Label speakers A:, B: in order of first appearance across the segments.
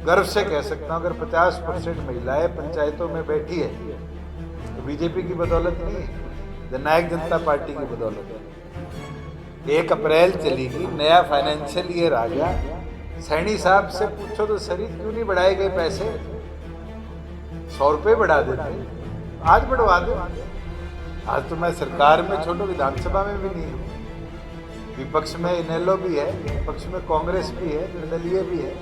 A: गर्व से कह सकता हूं अगर 50% महिलाएं पंचायतों में बैठी है तो बीजेपी की बदौलत नहीं है, जननायक जनता पार्टी की बदौलत है। 1 अप्रैल चलेगी, नया फाइनेंशियल ईयर आ गया। सैनी साहब से पूछो तो सही क्यों नहीं बढ़ाए गए पैसे? 100 रुपये बढ़ा देते, आज बढ़वा दो। आज तो मैं सरकार में छोड़ो विधानसभा में भी नहीं हूँ। विपक्ष में इनेलो भी है, विपक्ष में कांग्रेस भी है, निर्दलीय भी है।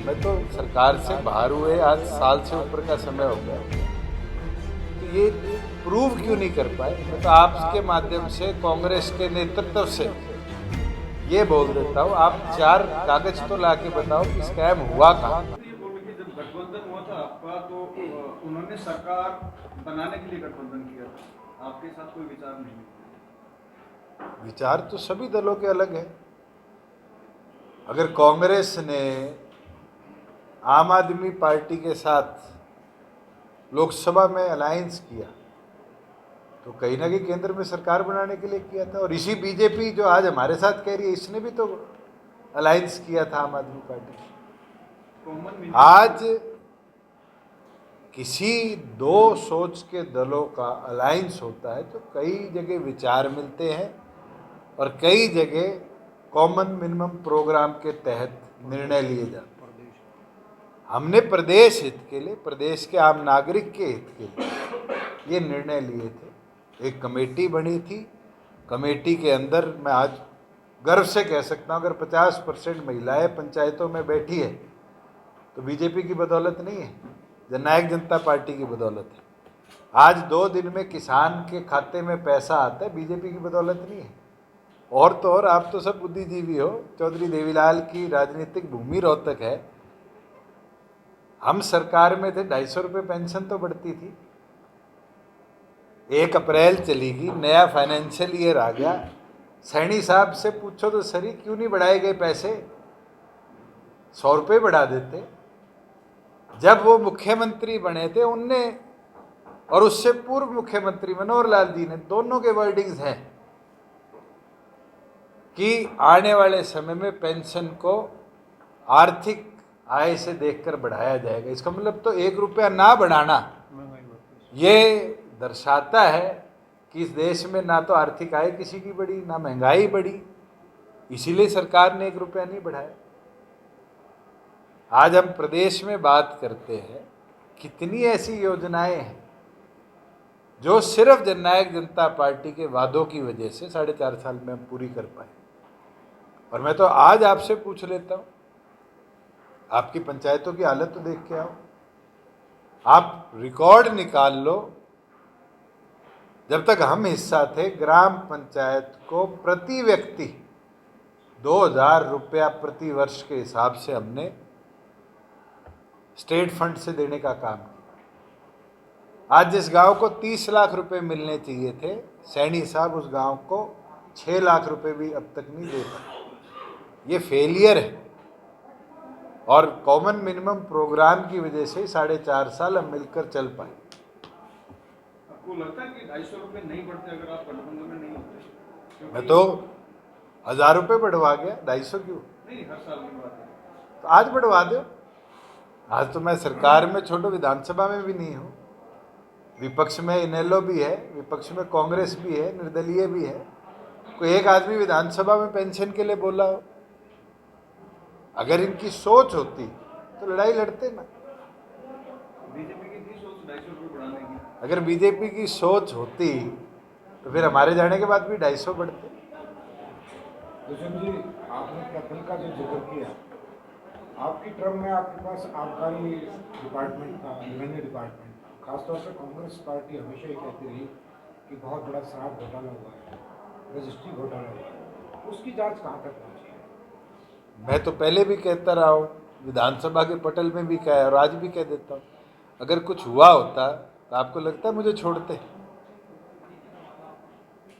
A: मैं तो सरकार से बाहर हुए आज साल से ऊपर का समय हो गया, तो ये प्रूव क्यों नहीं कर पाए? मैं तो आपके माध्यम से कांग्रेस के नेतृत्व से ये बोल देता हूँ, आप 4 कागज तो ला के बताओ कि स्कैम हुआ कहाँ।
B: जब गठबंधन हुआ था आपका तो उन्होंने सरकार बनाने के लिए गठबंधन किया था, आपके साथ कोई विचार नहीं?
A: विचार तो सभी दलों के अलग है। अगर कांग्रेस ने आम आदमी पार्टी के साथ लोकसभा में अलायंस किया तो कहीं ना कहीं केंद्र में सरकार बनाने के लिए किया था। और इसी बीजेपी जो आज हमारे साथ कह रही है, इसने भी तो अलायंस किया था आम आदमी पार्टी। आज किसी दो सोच के दलों का अलायंस होता है तो कई जगह विचार मिलते हैं और कई जगह कॉमन मिनिमम प्रोग्राम के तहत निर्णय लिए जाते हैं। हमने प्रदेश हित के लिए, प्रदेश के आम नागरिक के हित के लिए ये निर्णय लिए थे। एक कमेटी बनी थी, कमेटी के अंदर मैं आज गर्व से कह सकता हूँ अगर 50% महिलाएं पंचायतों में बैठी है तो बीजेपी की बदौलत नहीं है, जननायक जनता पार्टी की बदौलत है। आज 2 दिन में किसान के खाते में पैसा आता है, बीजेपी की बदौलत नहीं है। और तो और आप तो सब बुद्धिजीवी हो, चौधरी देवीलाल की राजनीतिक भूमि रोहतक है। हम सरकार में थे, 250 रुपये पेंशन तो बढ़ती थी। 1 अप्रैल चलेगी, नया फाइनेंशियल ईयर आ गया। सैनी साहब से पूछो तो सही क्यों नहीं बढ़ाए गए पैसे? 100 रुपये बढ़ा देते। जब वो मुख्यमंत्री बने थे उनने और उससे पूर्व मुख्यमंत्री मनोहर लाल जी ने, दोनों के वर्डिंग्स हैं कि आने वाले समय में पेंशन को आर्थिक आय से देखकर बढ़ाया जाएगा। इसका मतलब तो 1 रुपया ना बढ़ाना ये दर्शाता है कि इस देश में ना तो आर्थिक आय किसी की बढ़ी, ना महंगाई बढ़ी, इसीलिए सरकार ने 1 रुपया नहीं बढ़ाया। आज हम प्रदेश में बात करते हैं, कितनी ऐसी योजनाएं हैं जो सिर्फ जननायक जनता पार्टी के वादों की वजह से 4.5 साल में हम पूरी कर पाए। और मैं तो आज आपसे पूछ लेता हूं, आपकी पंचायतों की हालत तो देख के आओ। आप रिकॉर्ड निकाल लो, जब तक हम हिस्सा थे ग्राम पंचायत को प्रति व्यक्ति 2000 रुपया प्रति वर्ष के हिसाब से हमने स्टेट फंड से देने का काम किया। आज जिस गांव को 30 लाख रुपए मिलने चाहिए थे, सैनी साहब उस गांव को 6 लाख रुपए भी अब तक नहीं दे पाए। ये फेलियर है। और कॉमन मिनिमम प्रोग्राम की वजह से 4.5 साल हम मिलकर चल पाए।
B: आपको लगता है कि 250 रुपये नहीं बढ़ते अगर आप गठबंधन में नहीं होते?
A: मैं तो 1000 रुपये बढ़वा गया, 250 क्यों?
B: नहीं, हर साल की बात है।
A: तो आज बढ़वा दो। आज तो मैं सरकार में छोड़ो विधानसभा में भी नहीं हूँ। विपक्ष में इनेलो भी है, विपक्ष में कांग्रेस भी है, निर्दलीय भी है। कोई एक आदमी विधानसभा में पेंशन के लिए बोला हो? अगर इनकी सोच होती तो लड़ाई लड़ते ना।
B: बीजेपी की थी सोच 250 रुपये बढ़ाने की।
A: अगर बीजेपी की सोच होती तो फिर हमारे जाने के बाद भी 250 बढ़ते।
C: दुष्यंत जी, आपने कैपिटल का जो जिक्र किया, आपकी टर्म में आपके पास आबकारी डिपार्टमेंट था, रेवेन्यू डिपार्टमेंट था। खासतौर से कांग्रेस पार्टी हमेशा ये कहती रही कि बहुत बड़ा शराब घोटाला हुआ है, रजिस्ट्री घोटाला हुआ है, उसकी जांच कहाँ तक पहुँची है?
A: मैं तो पहले भी कहता रहा हूँ, विधानसभा के पटल में भी कहा और आज भी कह देता हूँ, अगर कुछ हुआ होता तो आपको लगता है मुझे छोड़ते?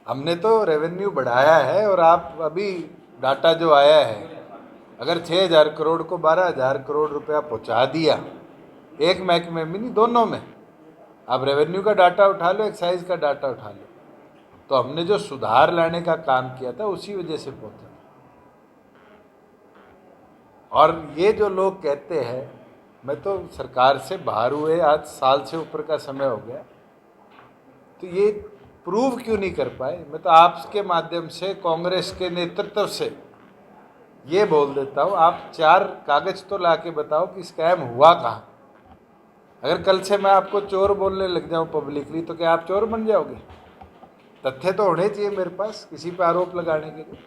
A: हमने तो रेवेन्यू बढ़ाया है। और आप अभी डाटा जो आया है, अगर 6000 करोड़ को 12000 करोड़ रुपया पहुंचा दिया, एक महकमे में नहीं, दोनों में। आप रेवेन्यू का डाटा उठा लो, एक्साइज का डाटा उठा लो, तो हमने जो सुधार लाने का काम किया था उसी वजह से पहुंचा। और ये जो लोग कहते हैं, मैं तो सरकार से बाहर हुए आज साल से ऊपर का समय हो गया, तो ये प्रूव क्यों नहीं कर पाए? मैं तो आपके माध्यम से कांग्रेस के नेतृत्व से ये बोल देता हूँ, आप 4 कागज तो ला के बताओ कि स्कैम हुआ कहाँ। अगर कल से मैं आपको चोर बोलने लग जाऊँ पब्लिकली, तो क्या आप चोर बन जाओगे? तथ्य तो होने चाहिए मेरे पास किसी पे आरोप लगाने के लिए।